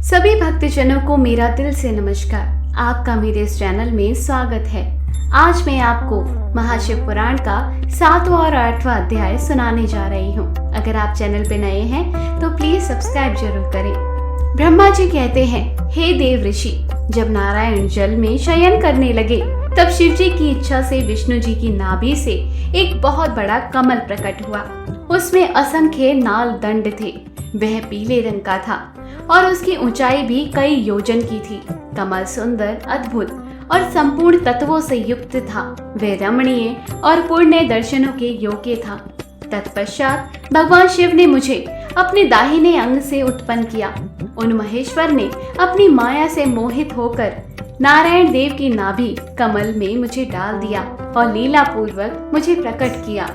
सभी भक्तजनों को मेरा दिल से नमस्कार। आपका मेरे इस चैनल में स्वागत है। आज मैं आपको महाशिव पुराण का 7वां और 8वां अध्याय सुनाने जा रही हूँ। अगर आप चैनल पे नए हैं तो प्लीज सब्सक्राइब जरूर करें। ब्रह्मा जी कहते हैं, हे देव ऋषि, जब नारायण जल में शयन करने लगे तब शिव जी की इच्छा से विष्णु जी की नाभि से एक बहुत बड़ा कमल प्रकट हुआ। उसमें असंख्य नाल दंड थे। वह पीले रंग का था और उसकी ऊंचाई भी कई योजन की थी। कमल सुंदर, अद्भुत और संपूर्ण तत्वों से युक्त था। वह रमणीय और पुण्य दर्शनों के योग्य था। तत्पश्चात भगवान शिव ने मुझे अपने दाहिने अंग से उत्पन्न किया। उन महेश्वर ने अपनी माया से मोहित होकर नारायण देव की नाभि कमल में मुझे डाल दिया और लीला पूर्वक मुझे प्रकट किया।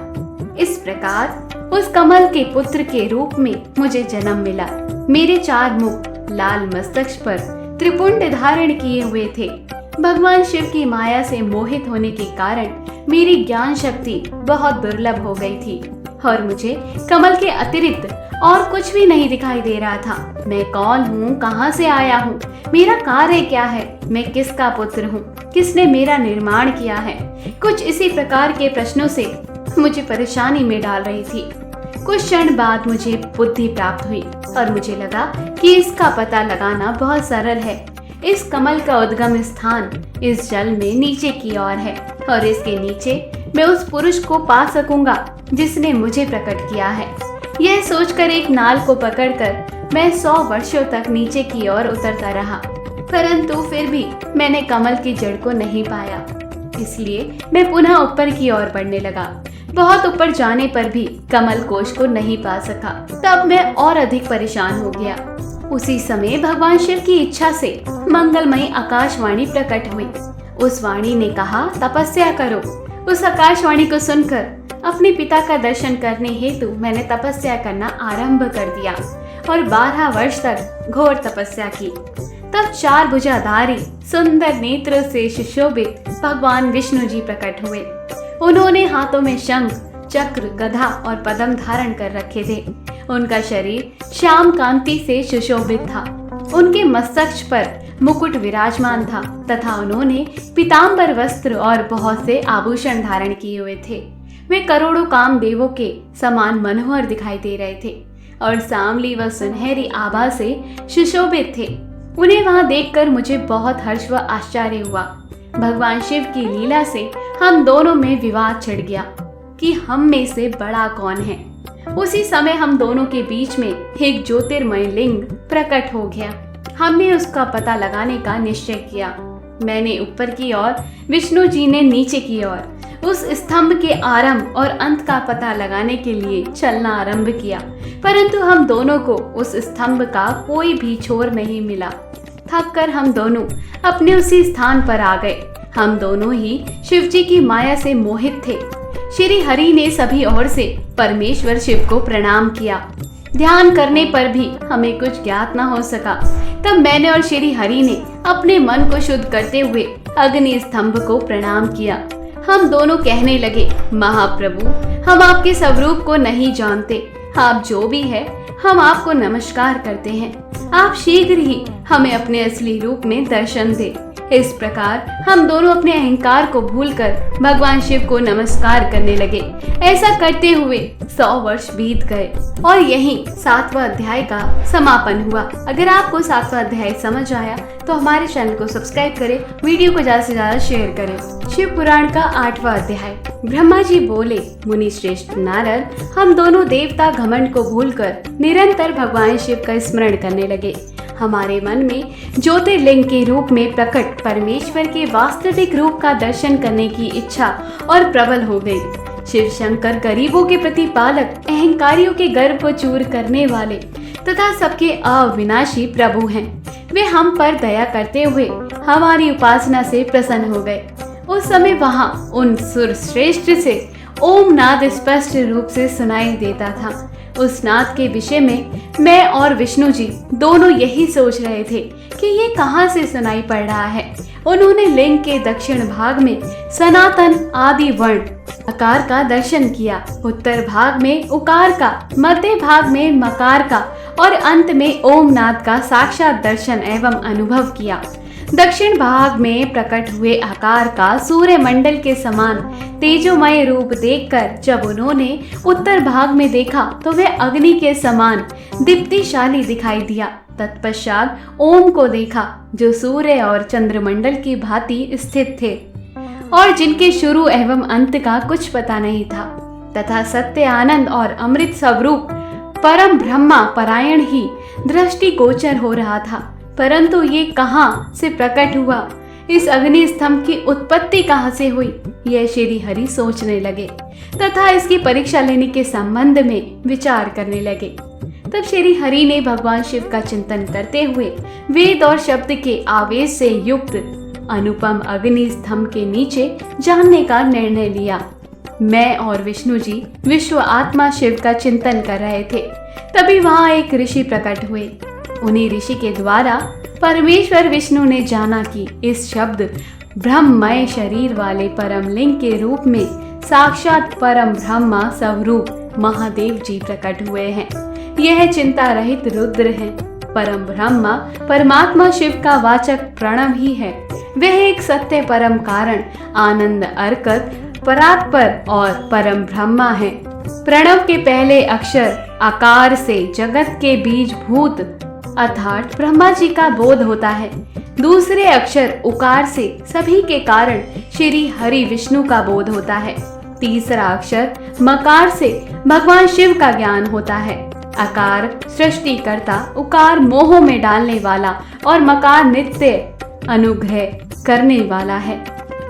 इस प्रकार उस कमल के पुत्र के रूप में मुझे जन्म मिला। मेरे 4 मुख, लाल मस्तक पर त्रिपुंड धारण किए हुए थे। भगवान शिव की माया से मोहित होने के कारण मेरी ज्ञान शक्ति बहुत दुर्लभ हो गई थी और मुझे कमल के अतिरिक्त और कुछ भी नहीं दिखाई दे रहा था। मैं कौन हूँ, कहाँ से आया हूँ, मेरा कार्य क्या है, मैं किसका पुत्र हूँ, किसने मेरा निर्माण किया है। कुछ इसी प्रकार के प्रश्नों से मुझे परेशानी में डाल रही थी। कुछ क्षण बाद मुझे बुद्धि प्राप्त हुई और मुझे लगा कि इसका पता लगाना बहुत सरल है। इस कमल का उद्गम स्थान इस जल में नीचे की ओर है और इसके नीचे मैं उस पुरुष को पा सकूंगा जिसने मुझे प्रकट किया है। यह सोचकर एक नाल को पकड़कर मैं 100 वर्षों तक नीचे की ओर उतरता रहा, परंतु फिर भी मैंने कमल की जड़ को नहीं पाया। इसलिए मैं पुनः ऊपर की ओर बढ़ने लगा। बहुत ऊपर जाने पर भी कमल कोश को नहीं पा सका। तब मैं और अधिक परेशान हो गया। उसी समय भगवान शिव की इच्छा से मंगलमयी आकाशवाणी प्रकट हुई। उस वाणी ने कहा, तपस्या करो। उस आकाशवाणी को सुनकर अपने पिता का दर्शन करने हेतु मैंने तपस्या करना आरंभ कर दिया और 12 वर्ष तक घोर तपस्या की। तब 4 भुजाधारी सुंदर नेत्रों से सुशोभित भगवान विष्णु जी प्रकट हुए। उन्होंने हाथों में शंख, चक्र, गदा और पद्म धारण कर रखे थे। उनका शरीर श्याम कांति से सुशोभित था। उनके मस्तक पर मुकुट विराजमान था तथा उन्होंने पीतांबर वस्त्र और बहुत से आभूषण धारण किए हुए थे। वे करोड़ों कामदेवों के समान मनोहर दिखाई दे रहे थे और सांवली व सुनहरी आभा से सुशोभित थे। उन्हें वहां देखकर मुझे बहुत हर्ष व आश्चर्य हुआ। भगवान शिव की लीला से हम दोनों में विवाद छिड़ गया कि हम में से बड़ा कौन है। उसी समय हम दोनों के बीच में एक ज्योतिर्मय लिंग प्रकट हो गया। हमने उसका पता लगाने का निश्चय किया। मैंने ऊपर की ओर, विष्णु जी ने नीचे की ओर। उस स्तंभ के आरंभ और अंत का पता लगाने के लिए चलना आरंभ किया, परंतु हम दोनों को उस स्तंभ का कोई भी छोर नहीं मिला। थक कर हम दोनों अपने उसी स्थान पर आ गए। हम दोनों ही शिव जी की माया से मोहित थे। श्री हरि ने सभी ओर से परमेश्वर शिव को प्रणाम किया। ध्यान करने पर भी हमें कुछ ज्ञात न हो सका। तब मैंने और श्री हरि ने अपने मन को शुद्ध करते हुए अग्नि स्तंभ को प्रणाम किया। हम दोनों कहने लगे, महाप्रभु, हम आपके स्वरूप को नहीं जानते। आप जो भी है, हम आपको नमस्कार करते हैं। आप शीघ्र ही हमें अपने असली रूप में दर्शन दे। इस प्रकार हम दोनों अपने अहंकार को भूलकर भगवान शिव को नमस्कार करने लगे। ऐसा करते हुए 100 वर्ष बीत गए और यहीं 7वां अध्याय का समापन हुआ। अगर आपको 7वां अध्याय समझ आया तो हमारे चैनल को सब्सक्राइब करें, वीडियो को ज्यादा से ज्यादा शेयर करें। शिव पुराण का 8वां अध्याय। ब्रह्मा जी बोले, मुनि श्रेष्ठ नारद, हम दोनों देवता घमंड को भूलकर निरंतर भगवान शिव का स्मरण करने लगे। हमारे मन में ज्योतिर्लिंग के रूप में प्रकट परमेश्वर के वास्तविक रूप का दर्शन करने की इच्छा और प्रबल हो गई। शिव शंकर गरीबों के प्रतिपालक, अहंकारियों के गर्व को चूर करने वाले तथा सबके अविनाशी प्रभु हैं। वे हम पर दया करते हुए हमारी उपासना से प्रसन्न हो गए। उस समय वहां उन सुर श्रेष्ठ से ओम नाद स्पष्ट रूप से सुनाई देता था। उस नाद के विषय में मैं और विष्णु जी दोनों यही सोच रहे थे कि ये कहाँ से सुनाई पड़ रहा है। उन्होंने लिंग के दक्षिण भाग में सनातन आदि वर्ण अकार का दर्शन किया, उत्तर भाग में उकार का, मध्य भाग में मकार का और अंत में ओम नाद का साक्षात दर्शन एवं अनुभव किया। दक्षिण भाग में प्रकट हुए आकार का सूर्य मंडल के समान तेजोमय रूप देखकर जब उन्होंने उत्तर भाग में देखा तो वह अग्नि के समान दीप्तिशाली दिखाई दिया। तत्पश्चात ओम को देखा जो सूर्य और चंद्रमंडल की भांति स्थित थे और जिनके शुरू एवं अंत का कुछ पता नहीं था, तथा सत्य आनंद और अमृत स्वरूप परम ब्रह्मा परायण ही दृष्टि गोचर हो रहा था। परंतु ये कहाँ से प्रकट हुआ, इस अग्नि स्तंभ की उत्पत्ति कहाँ से हुई, यह श्री हरि सोचने लगे तथा इसकी परीक्षा लेने के संबंध में विचार करने लगे। तब श्री हरि ने भगवान शिव का चिंतन करते हुए वेद और शब्द के आवेश से युक्त अनुपम अग्नि स्तंभ के नीचे जानने का निर्णय लिया। मैं और विष्णु जी विश्व आत्मा शिव का चिंतन कर रहे थे, तभी वहाँ एक ऋषि प्रकट हुए। उन्हीं ऋषि के द्वारा परमेश्वर विष्णु ने जाना कि इस शब्द ब्रह्ममय शरीर वाले परम लिंग के रूप में साक्षात परम ब्रह्मा स्वरूप महादेव जी प्रकट हुए हैं। यह चिंता रहित रुद्र हैं। परम ब्रह्मा परमात्मा शिव का वाचक प्रणव ही है। वह एक सत्य परम कारण, आनंद अर्कत, परात्पर और परम ब्रह्मा है। प्रणव के पहले अक्षर आकार से जगत के बीज भूत अर्थात ब्रह्मा जी का बोध होता है। दूसरे अक्षर उकार से सभी के कारण श्री हरि विष्णु का बोध होता है। तीसरा अक्षर मकार से भगवान शिव का ज्ञान होता है। आकार सृष्टिकर्ता, उकार मोह में डालने वाला और मकार नित्य अनुग्रह करने वाला है।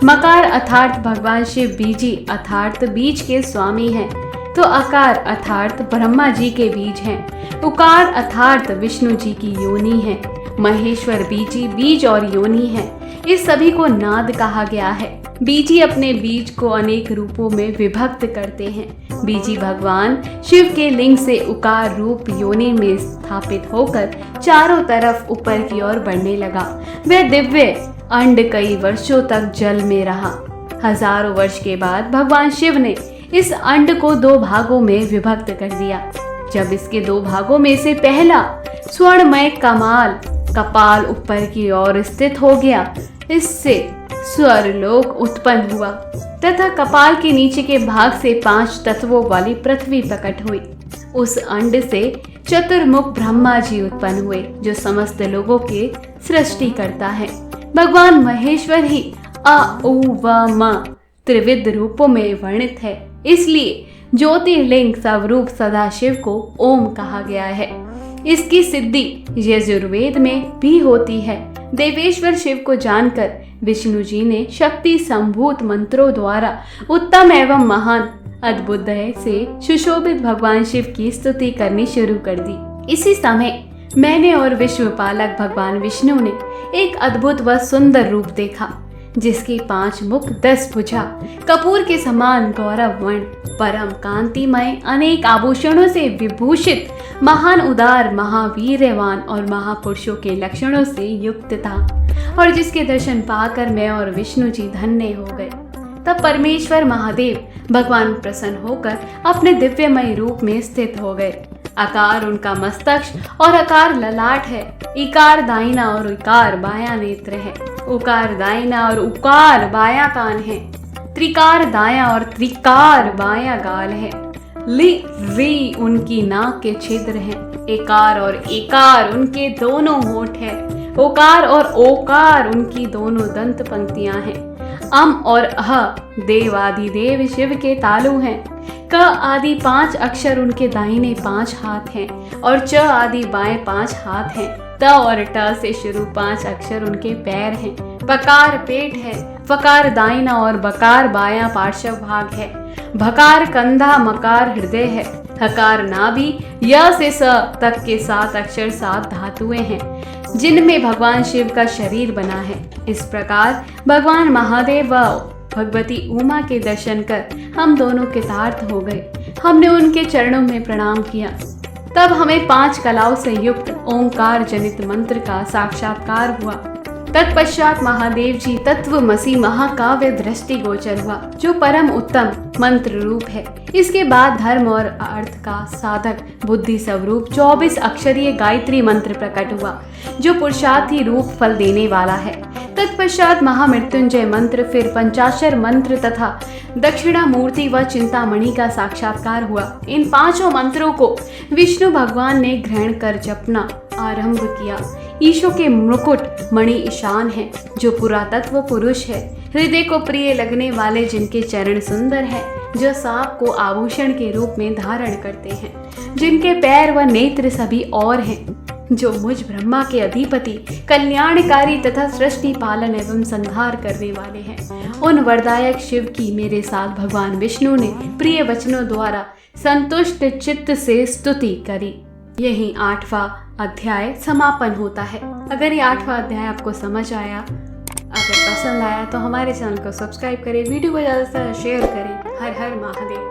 मकार अर्थात भगवान शिव बीजी अर्थात बीज के स्वामी हैं, तो आकार अर्थात ब्रह्मा जी के बीज हैं। उकार अर्थात विष्णु जी की योनि है। महेश्वर बीजी बीज और योनि है। इस सभी को नाद कहा गया है। बीजी अपने बीज को अनेक रूपों में विभक्त करते हैं। बीजी भगवान शिव के लिंग से उकार रूप योनि में स्थापित होकर चारों तरफ ऊपर की ओर बढ़ने लगा। वह दिव्य अंड कई वर्षों तक जल में रहा। हजारों वर्ष के बाद भगवान शिव ने इस अंड को दो भागों में विभक्त कर दिया। जब इसके दो भागों में से पहला स्वर्णमय कपाल ऊपर की ओर स्थित हो गया, इससे स्वर्लोक उत्पन्न हुआ तथा कपाल के नीचे के भाग से 5 तत्वों वाली पृथ्वी प्रकट हुई। उस अंड से चतुर्मुख ब्रह्मा जी उत्पन्न हुए जो समस्त लोगों के सृष्टि करता है। भगवान महेश्वर ही अ उ व म त्रिविध रूपों में वर्णित है, इसलिए ज्योतिर्लिंग स्वरूप सदाशिव को ओम कहा गया है। इसकी सिद्धि यजुर्वेद में भी होती है। देवेश्वर शिव को जानकर विष्णु जी ने शक्ति संभूत मंत्रों द्वारा उत्तम एवं महान अद्भुत दया से सुशोभित भगवान शिव की स्तुति करनी शुरू कर दी। इसी समय मैंने और विश्वपालक भगवान विष्णु ने एक अद्भुत व सुंदर रूप देखा, जिसकी 5 मुख 10 भुजा, कपूर के समान गौरवर्ण, परम कांतिमय, अनेक आभूषणों से विभूषित, महान उदार, महावीर्यवान और महापुरुषों के लक्षणों से युक्त था और जिसके दर्शन पाकर मैं और विष्णु जी धन्य हो गए। तब परमेश्वर महादेव भगवान प्रसन्न होकर अपने दिव्यमय रूप में स्थित हो गए। आकार उनका मस्तक और आकार ललाट है। इकार दाहिना और इकार बायां नेत्र है। उकार दाहिना और उकार बायां कान है। त्रिकार दायां और त्रिकार बायां गाल है। लि री उनकी नाक के छिद्र हैं। एकार और एकार उनके दोनों होंठ है। ओकार और ओकार उनकी दोनों दंत पंक्तियां हैं। अम और अह देवाधिदेव शिव के तालु हैं। क आदि 5 अक्षर उनके दाहिने 5 हाथ हैं और च आदि बाएं 5 हाथ हैं। त और ट से शुरू 5 अक्षर उनके पैर हैं। पकार पेट है। फकार दाहिना और बकार बायां पार्श्व भाग है। भकार कंधा, मकार हृदय है। हकार नाभि, य से स तक के 7 अक्षर 7 धातुएं हैं जिनमें भगवान शिव का शरीर बना है। इस प्रकार भगवान महादेव व भगवती उमा के दर्शन कर हम दोनों कृतार्थ हो गए। हमने उनके चरणों में प्रणाम किया। तब हमें 5 कलाओं से युक्त ओंकार जनित मंत्र का साक्षात्कार हुआ। तत्पश्चात महादेव जी तत्वमसि महाकाव्य दृष्टि गोचर हुआ, जो परम उत्तम मंत्र रूप है। इसके बाद धर्म और अर्थ का साधक बुद्धि स्वरूप 24 अक्षरीय गायत्री मंत्र प्रकट हुआ, जो पुरुषार्थी रूप फल देने वाला है। तत्पश्चात महामृत्युंजय मंत्र, फिर पंचाक्षर मंत्र तथा दक्षिणा मूर्ति व चिंतामणि का साक्षात्कार हुआ। इन 5 मंत्रों को विष्णु भगवान ने ग्रहण कर जपना आरंभ किया। ईशो के मुकुट मणि ईशान है, जो पुरातत्व पुरुष है, हृदय को प्रिय लगने वाले, जिनके चरण सुंदर है, जो सांप को आभूषण के रूप में धारण करते हैं, जिनके पैर व नेत्र सभी और हैं, जो मुझ ब्रह्मा के अधिपति, कल्याणकारी तथा सृष्टि पालन एवं संहार करने वाले हैं। उन वरदायक शिव की मेरे साथ भगवान विष्णु ने प्रिय वचनों द्वारा संतुष्ट चित्त से स्तुति करी। यही 8वां अध्याय समापन होता है। अगर ये 8वां अध्याय आपको समझ आया, अगर पसंद आया, तो हमारे चैनल को सब्सक्राइब करें, वीडियो को ज़्यादा से ज़्यादा शेयर करें। हर हर महादेव।